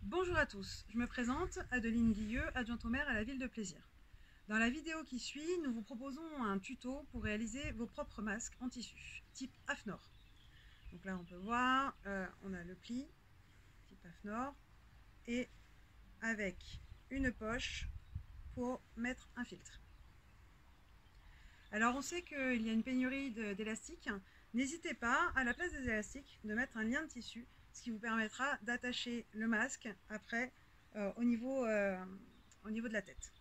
Bonjour à tous, je me présente, Adeline Guilleux, adjointe au maire à la Ville de Plaisir. Dans la vidéo qui suit, nous vous proposons un tuto pour réaliser vos propres masques en tissu, type AFNOR. Donc là on peut voir, on a le pli, type AFNOR, et avec une poche pour mettre un filtre. Alors on sait qu'il y a une pénurie d'élastiques, n'hésitez pas, à la place des élastiques, de mettre un lien de tissu, ce qui vous permettra d'attacher le masque après au niveau de la tête.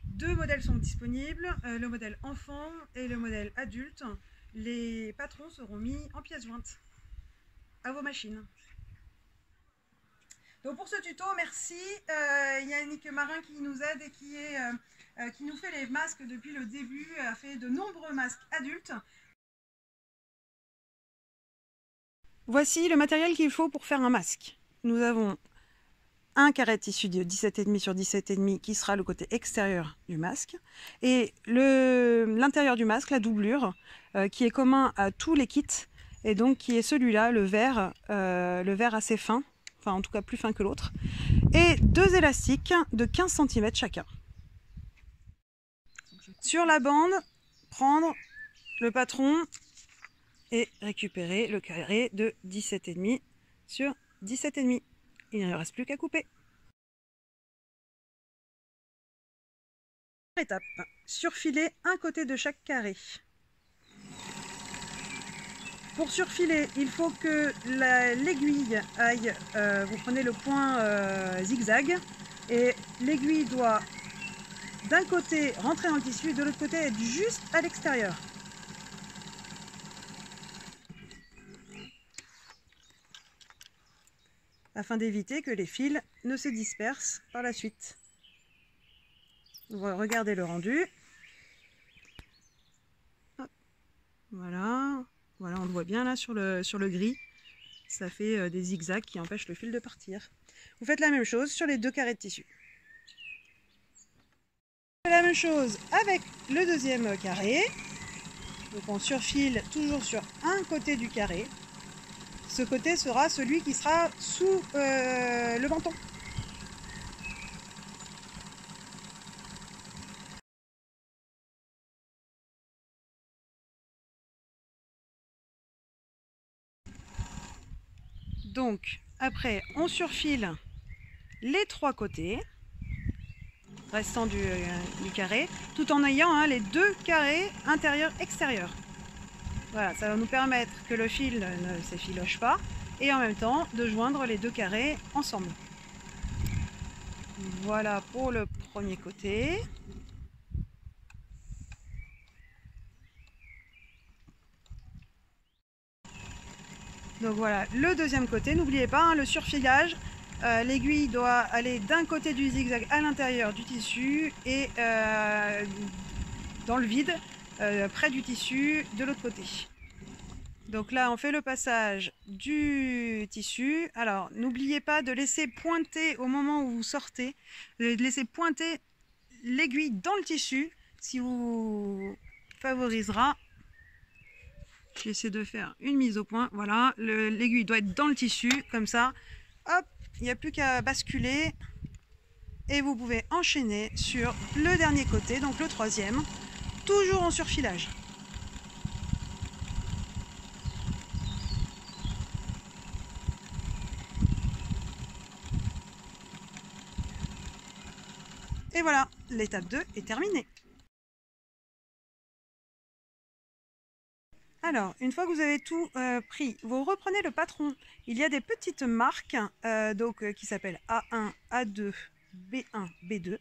Deux modèles sont disponibles, le modèle enfant et le modèle adulte. Les patrons seront mis en pièces jointes à vos machines. Donc pour ce tuto, merci Yannick Marin qui nous aide et qui nous fait les masques depuis le début, a fait de nombreux masques adultes. Voici le matériel qu'il faut pour faire un masque. Nous avons un carré de tissu de 17,5 sur 17,5 qui sera le côté extérieur du masque et l'intérieur du masque, la doublure, qui est commun à tous les kits et donc qui est celui-là, le vert assez fin, enfin en tout cas plus fin que l'autre, et deux élastiques de 15 cm chacun. Sur la bande, prendre le patron et récupérer le carré de 17,5 sur 17,5. Il ne reste plus qu'à couper. Étape, surfiler un côté de chaque carré. Pour surfiler, il faut que l'aiguille aille, vous prenez le point zigzag, et l'aiguille doit d'un côté rentrer dans le tissu et de l'autre côté être juste à l'extérieur. Afin d'éviter que les fils ne se dispersent par la suite. Regardez le rendu. Hop. Voilà, on le voit bien là sur le gris. Ça fait des zigzags qui empêchent le fil de partir. Vous faites la même chose sur les deux carrés de tissu. La même chose avec le deuxième carré. Donc on surfile toujours sur un côté du carré. Ce côté sera celui qui sera sous le menton. Donc après on surfile les trois côtés restants du carré, tout en ayant les deux carrés intérieur-extérieur. Voilà, ça va nous permettre que le fil ne s'effiloche pas et en même temps de joindre les deux carrés ensemble. Voilà pour le premier côté. Donc voilà, le deuxième côté, n'oubliez pas le surfilage. L'aiguille doit aller d'un côté du zigzag à l'intérieur du tissu et dans le vide, près du tissu de l'autre côté. Donc là, on fait le passage du tissu. Alors, n'oubliez pas de laisser pointer au moment où vous sortez, de laisser pointer l'aiguille dans le tissu, ce qui vous favorisera. J'essaie de faire une mise au point. Voilà, l'aiguille doit être dans le tissu, comme ça. Hop, il n'y a plus qu'à basculer. Et vous pouvez enchaîner sur le dernier côté, donc le troisième, toujours en surfilage. Et voilà, l'étape 2 est terminée. Alors, une fois que vous avez tout pris, vous reprenez le patron. Il y a des petites marques qui s'appellent A1, A2, B1, B2.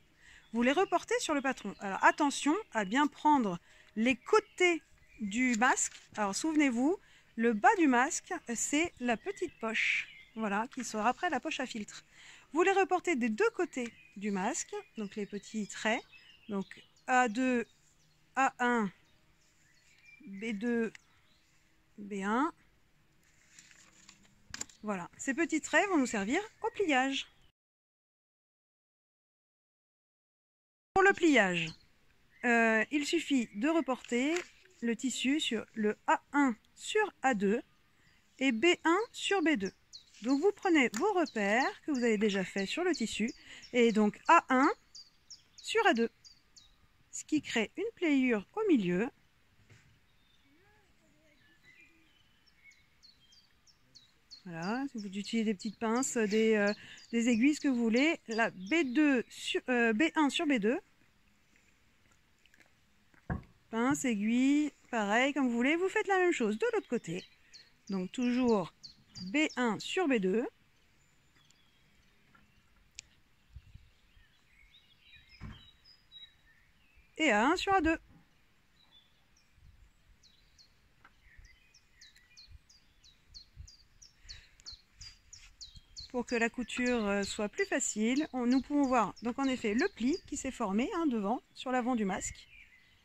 Vous les reportez sur le patron. Alors attention à bien prendre les côtés du masque. Alors souvenez-vous, le bas du masque, c'est la petite poche. Voilà, qui sera après la poche à filtre. Vous les reportez des deux côtés du masque, donc les petits traits. Donc A2, A1, B2, B1. Voilà, ces petits traits vont nous servir au pliage. Pour le pliage, il suffit de reporter le tissu sur le A1 sur A2 et B1 sur B2. Donc vous prenez vos repères que vous avez déjà fait sur le tissu et donc A1 sur A2, ce qui crée une pliure au milieu. Voilà, si vous utilisez des petites pinces, des aiguilles, ce que vous voulez. Là, B1 sur B2. Pince, aiguille, pareil, comme vous voulez. Vous faites la même chose de l'autre côté. Donc toujours B1 sur B2. Et A1 sur A2. Pour que la couture soit plus facile, nous pouvons voir donc en effet le pli qui s'est formé devant, sur l'avant du masque.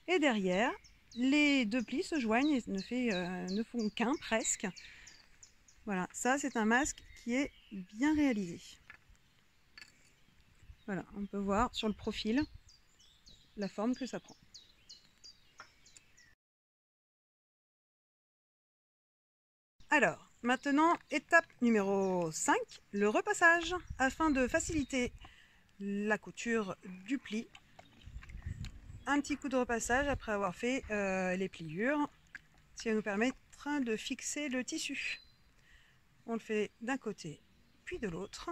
Et derrière, les deux plis se joignent et ne font qu'un presque. Voilà, ça c'est un masque qui est bien réalisé. Voilà, on peut voir sur le profil la forme que ça prend. Alors, maintenant, étape numéro 5, le repassage. Afin de faciliter la couture du pli, un petit coup de repassage après avoir fait les pliures, ce qui va nous permettre de fixer le tissu. On le fait d'un côté puis de l'autre.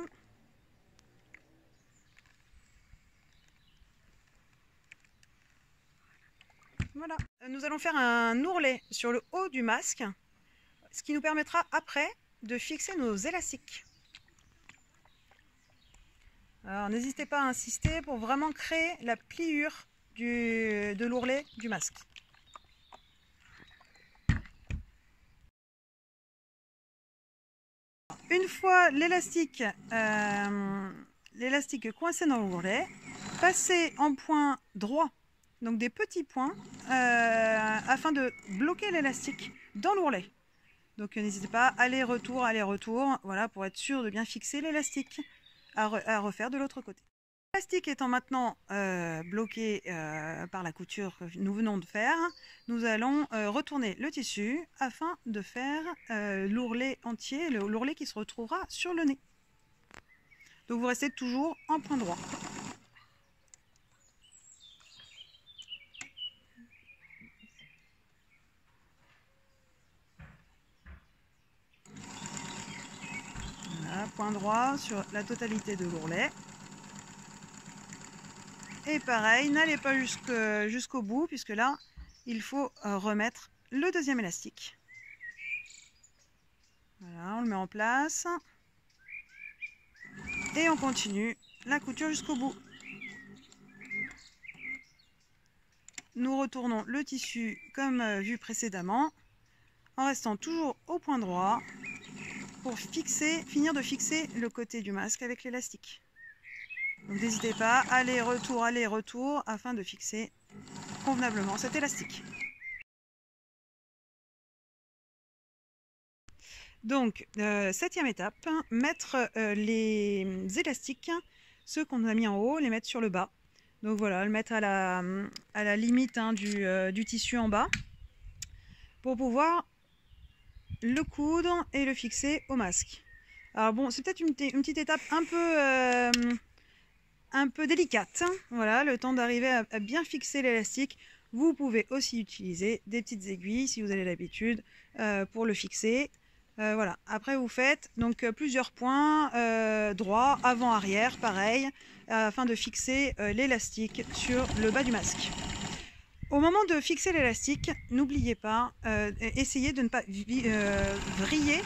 Voilà. Nous allons faire un ourlet sur le haut du masque, ce qui nous permettra après de fixer nos élastiques. Alors n'hésitez pas à insister pour vraiment créer la pliure de l'ourlet du masque. Une fois l'élastique coincé dans l'ourlet, passez en point droit, donc des petits points, afin de bloquer l'élastique dans l'ourlet. Donc n'hésitez pas, aller-retour, voilà, pour être sûr de bien fixer l'élastique à refaire de l'autre côté. L'élastique étant maintenant bloqué par la couture que nous venons de faire, nous allons retourner le tissu afin de faire l'ourlet entier, l'ourlet qui se retrouvera sur le nez. Donc vous restez toujours en point droit. Voilà, point droit sur la totalité de l'ourlet. Et pareil, n'allez pas jusqu'au bout, puisque là, il faut remettre le deuxième élastique. Voilà, on le met en place. Et on continue la couture jusqu'au bout. Nous retournons le tissu comme vu précédemment, en restant toujours au point droit, pour finir de fixer le côté du masque avec l'élastique. Donc n'hésitez pas, aller-retour, afin de fixer convenablement cet élastique. Donc, septième étape, mettre les élastiques, ceux qu'on a mis en haut, les mettre sur le bas. Donc voilà, le mettre à la limite du tissu en bas, pour pouvoir le coudre et le fixer au masque. Alors bon, c'est peut-être une petite étape un peu délicate, voilà, le temps d'arriver à bien fixer l'élastique. Vous pouvez aussi utiliser des petites aiguilles si vous avez l'habitude pour le fixer. Voilà, après vous faites donc plusieurs points droit, avant, arrière, pareil, afin de fixer l'élastique sur le bas du masque. Au moment de fixer l'élastique, n'oubliez pas, essayez de ne pas vriller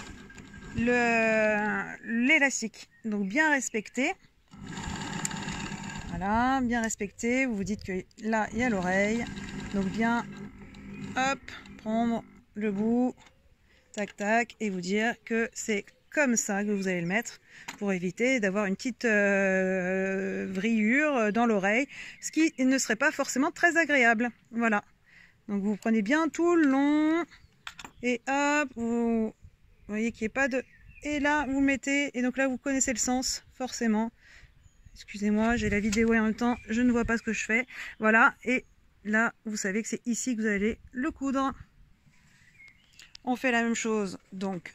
l'élastique. Donc bien respecter. Voilà, bien respecter. Vous vous dites que là, il y a l'oreille. Donc bien, hop, prendre le bout, tac, tac, et vous dire que c'est comme ça que vous allez le mettre pour éviter d'avoir une petite vrillure dans l'oreille, ce qui ne serait pas forcément très agréable. Voilà. Donc vous prenez bien tout le long et hop, vous voyez qu'il n'y ait pas de... Et là, vous mettez, et donc là, vous connaissez le sens, forcément. Excusez-moi, j'ai la vidéo et en même temps, je ne vois pas ce que je fais. Voilà, et là, vous savez que c'est ici que vous allez le coudre. On fait la même chose, donc,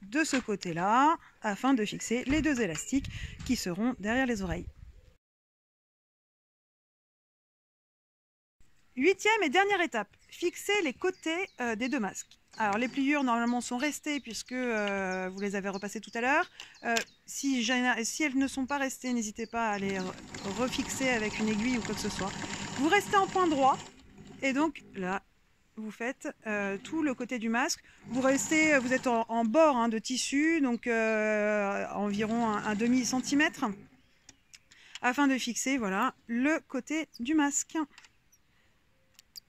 de ce côté-là afin de fixer les 2 élastiques qui seront derrière les oreilles. 8e et dernière étape, fixer les côtés des 2 masques. Alors les pliures normalement sont restées puisque vous les avez repassées tout à l'heure. Si elles ne sont pas restées, n'hésitez pas à les refixer avec une aiguille ou quoi que ce soit. Vous restez en point droit et donc là vous faites tout le côté du masque. Vous êtes en bord de tissu, donc environ un demi-centimètre, afin de fixer voilà, le côté du masque.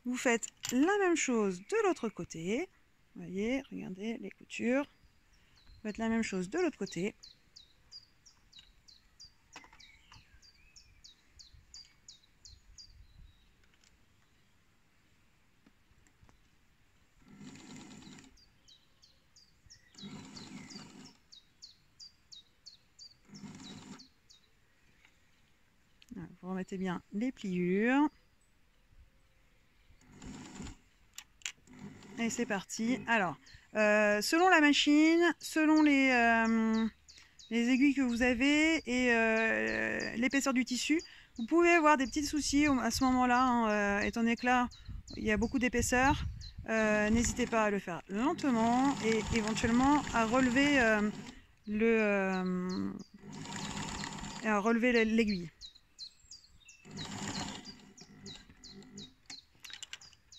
Vous faites la même chose de l'autre côté. Vous voyez, regardez les coutures. Vous faites la même chose de l'autre côté. Vous remettez bien les pliures. Et c'est parti. Alors, selon la machine, selon les aiguilles que vous avez et l'épaisseur du tissu, vous pouvez avoir des petits soucis à ce moment-là, étant donné que là, il y a beaucoup d'épaisseur. N'hésitez pas à le faire lentement et éventuellement à relever l'aiguille.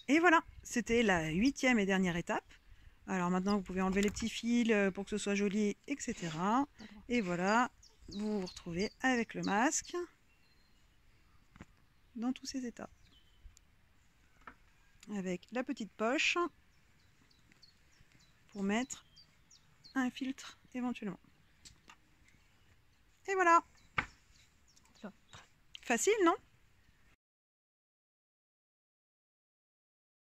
Et voilà, c'était la 8e et dernière étape. Alors maintenant, vous pouvez enlever les petits fils pour que ce soit joli, etc. Et voilà, vous vous retrouvez avec le masque dans tous ses états. Avec la petite poche pour mettre un filtre éventuellement. Et voilà. Facile, non ?